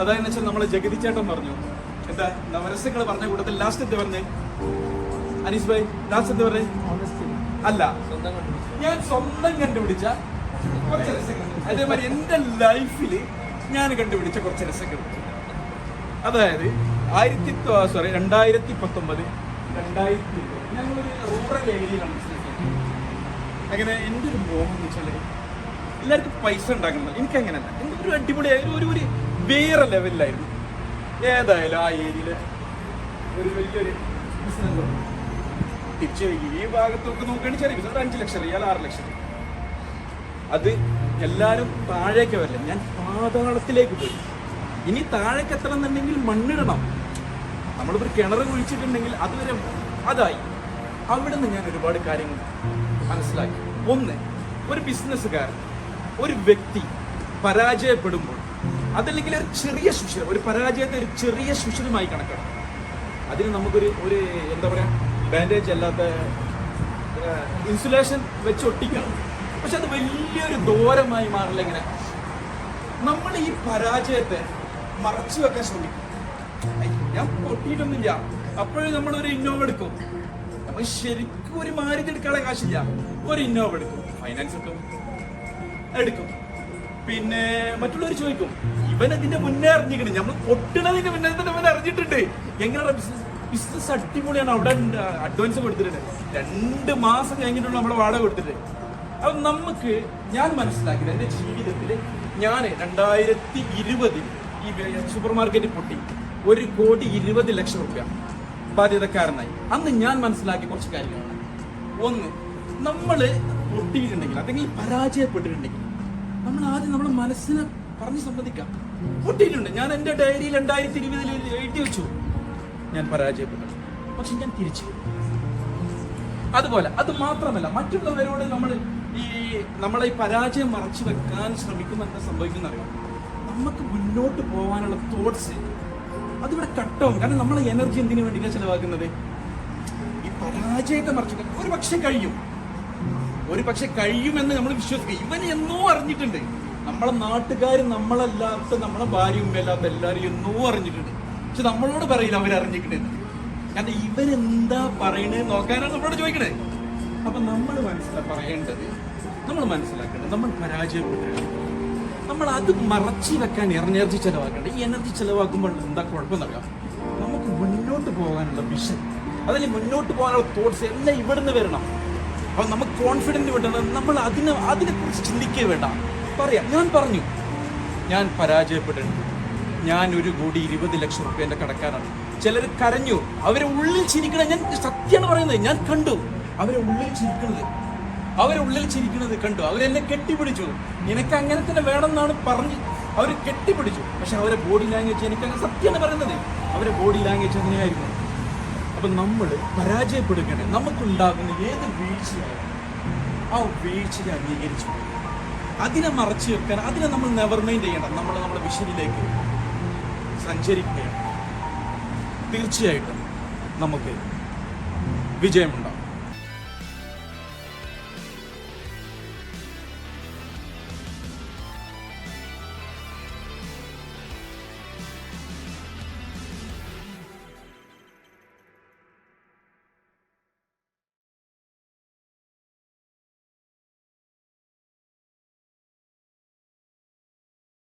അതായെന്ന് വെച്ചാൽ നമ്മളെ ജഗതി ചേട്ടൻ പറഞ്ഞു എന്താ നവരസങ്ങൾ പറഞ്ഞ കൂട്ടത്തിൽ ലാസ്റ്റ് എന്താ പറഞ്ഞേ അനീസ് ഭായി ലാസ്റ്റ് എന്താ പറഞ്ഞേ അല്ല ഞാൻ സ്വന്തം കണ്ടുപിടിച്ച കുറച്ച് രസങ്ങൾ അതേമാതിരി എന്റെ ലൈഫിൽ ഞാൻ കണ്ടുപിടിച്ച കുറച്ച് രസങ്ങൾ അതായത് 2019 ഞങ്ങളൊരു റൂറൽ ഏരിയയിലാണ് അങ്ങനെ എൻ്റെ ഒരു മോഹം എന്ന് വെച്ചാൽ എല്ലാവർക്കും പൈസ ഉണ്ടാക്കണം എനിക്ക് അങ്ങനെയല്ല എൻ്റെ ഒരു അടിപൊളിയായ ഒരു വേറെ ലെവലിലായിരുന്നു ഏതായാലും ആ ഏരിയയിൽ ഒരു വലിയൊരു ബിസിനസ് തിരിച്ചു ഈ ഭാഗത്തൊക്കെ നോക്കുകയാണെങ്കിൽ ചെറിയ ബിസിനസ് 5 ലക്ഷം ഇയാൾ 6 ലക്ഷം അത് എല്ലാവരും താഴേക്ക് വരില്ല ഞാൻ പാതാളത്തിലേക്ക് പോയി ഇനി താഴേക്ക് എത്തണമെന്നുണ്ടെങ്കിൽ മണ്ണിടണം നമ്മളിപ്പോൾ ഒരു കിണർ കുഴിച്ചിട്ടുണ്ടെങ്കിൽ അതുവരെ അതായി അവിടെ നിന്ന് ഞാൻ ഒരുപാട് കാര്യങ്ങൾ മനസ്സിലാക്കി ഒന്ന് ഒരു ബിസിനസ്സുകാരൻ ഒരു വ്യക്തി പരാജയപ്പെടുമ്പോൾ അതല്ലെങ്കിൽ ഒരു ചെറിയ സുഷിരം ഒരു പരാജയത്തെ ഒരു ചെറിയ സുഷിരമായി കണക്കാണ് അതിന് നമുക്കൊരു എന്താ പറയുക ബാൻഡേജ് അല്ലാത്ത ഇൻസുലേഷൻ വെച്ച് ഒട്ടിക്കണം പക്ഷെ അത് വലിയൊരു ദൂരമായി മാറില്ല ഇങ്ങനെ നമ്മൾ ഈ പരാജയത്തെ മറച്ചു വെക്കാൻ ശ്രമിക്കും ഞാൻ പൊട്ടിയിട്ടൊന്നുമില്ല അപ്പോഴും നമ്മളൊരു ഇന്നോവ എടുക്കും നമ്മൾ ശരിക്കും ഒരു മാരുതി എടുക്കാനുള്ള കാശില്ല ഒരു ഇന്നോവ എടുക്കും ഫൈനാൻസ് എടുക്കും പിന്നെ മറ്റുള്ളവർ ചോദിക്കും ഇവൻ അതിന്റെ മുന്നേ അറിഞ്ഞിരിക്കണം നമ്മൾ പൊട്ടുന്നതിന്റെ മുന്നേ തന്നെ അവൻ അറിഞ്ഞിട്ടുണ്ട് എങ്ങനെയാണ് ബിസിനസ് അടിപൊളിയാണ് അവിടെ അഡ്വാൻസ് കൊടുത്തിട്ടുണ്ട് 2 മാസം കഴിഞ്ഞിട്ടുള്ള നമ്മുടെ വാടക കൊടുത്തിട്ട് അപ്പൊ നമുക്ക് ഞാൻ മനസ്സിലാക്കിയത് എൻ്റെ ജീവിതത്തിൽ ഞാൻ 2020 ഈ സൂപ്പർ മാർക്കറ്റിൽ പൊട്ടി 1,20,00,000 രൂപ ബാധ്യതക്കാരനായി അന്ന് ഞാൻ മനസ്സിലാക്കിയ കുറച്ച് കാര്യങ്ങളാണ് ഒന്ന് നമ്മൾ പൊട്ടിയിട്ടുണ്ടെങ്കിൽ അല്ലെങ്കിൽ പരാജയപ്പെട്ടിട്ടുണ്ടെങ്കിൽ നമ്മൾ ആദ്യം നമ്മുടെ മനസ്സിനെ പറഞ്ഞ് സമ്മതിക്കാം പൊട്ടിയിട്ടുണ്ട് ഞാൻ എൻ്റെ ഡയറിയിൽ 2020 എഴുതി വെച്ചു ഞാൻ പരാജയപ്പെട്ടു പക്ഷെ ഞാൻ തിരിച്ചു അതുപോലെ അത് മാത്രമല്ല മറ്റുള്ളവരോട് നമ്മളെ ഈ പരാജയം മറച്ചു വെക്കാൻ ശ്രമിക്കുമ്പോൾ എന്താ സംഭവിക്കുന്ന അറിയാം നമുക്ക് മുന്നോട്ട് പോകാനുള്ള തോട്ട്സ് അതിവിടെ കട്ടാവും കാരണം നമ്മളെ എനർജി എന്തിനു വേണ്ടിയാണ് ചെലവാക്കുന്നത് ഈ പരാജയത്തെ മറച്ചു വെക്കാൻ ഒരു പക്ഷെ കഴിയുമെന്ന് നമ്മൾ വിശ്വസിക്കുക ഇവൻ എന്നോ അറിഞ്ഞിട്ടുണ്ട് നമ്മളെ നാട്ടുകാർ നമ്മളല്ലാത്ത നമ്മളെ ഭാര്യയും അല്ലാത്ത എല്ലാവരും എന്നോ അറിഞ്ഞിട്ടുണ്ട് പക്ഷെ നമ്മളോട് പറയില്ല അവരറിഞ്ഞിട്ടുണ്ട് കാരണം ഇവരെന്താ പറയണത് നോക്കാനാണ് നമ്മളോട് ചോദിക്കണേ അപ്പൊ നമ്മൾ പറയേണ്ടത് നമ്മൾ മനസ്സിലാക്കേണ്ടത് നമ്മൾ പരാജയപ്പെട്ടിട്ടുണ്ട് നമ്മൾ അത് മറച്ചു വെക്കാൻ എനർജി ചെലവാക്കേണ്ടത് ഈ എനർജി ചെലവാക്കുമ്പോൾ എന്താ കുഴപ്പമെന്നറിയാം നമുക്ക് മുന്നോട്ട് പോകാനുള്ള വിഷൻ അതല്ലേ മുന്നോട്ട് പോകാനുള്ള തോട്ട്സ് എല്ലാം ഇവിടുന്ന് വരണം അപ്പൊ നമുക്ക് കോൺഫിഡന്റ് വിടണം നമ്മൾ അതിനെക്കുറിച്ച് ചിന്തിക്കേ വേണ്ട പറയാം ഞാൻ പറഞ്ഞു ഞാൻ പരാജയപ്പെട്ടിട്ടുണ്ട് ഞാൻ 1,20,00,000 രൂപേന്റെ കടക്കാരാണ് ചിലർ കരഞ്ഞു അവരെ ഉള്ളിൽ ചിരിക്കണത് ഞാൻ സത്യമാണ് പറയുന്നത് ഞാൻ കണ്ടു അവരെ ഉള്ളിൽ ചിരിക്കുന്നത് കണ്ടു അവരെന്നെ കെട്ടിപ്പിടിച്ചു എനിക്ക് അങ്ങനെ തന്നെ വേണമെന്നാണ് പറഞ്ഞ് അവർ കെട്ടിപ്പിടിച്ചു പക്ഷെ അവരെ ബോഡി ലാംഗ്വേജ് എനിക്ക് അങ്ങനെ സത്യമാണ് പറയുന്നത് അവരെ ബോഡി ലാംഗ്വേജ് അങ്ങനെയായിരുന്നു അപ്പൊ നമ്മൾ പരാജയപ്പെടുകയാണ് നമുക്കുണ്ടാകുന്ന ഏത് വീഴ്ചയായാലും ആ വീഴ്ചയെ അംഗീകരിച്ചു അതിനെ മറച്ചു വെക്കാൻ അതിനെ നമ്മൾ നെവർ മൈൻഡ് ചെയ്യണം നമ്മുടെ വിഷനിലേക്ക് സഞ്ചരിക്കുകയാണ് തീർച്ചയായിട്ടും നമുക്ക് വിജയമുണ്ടാകും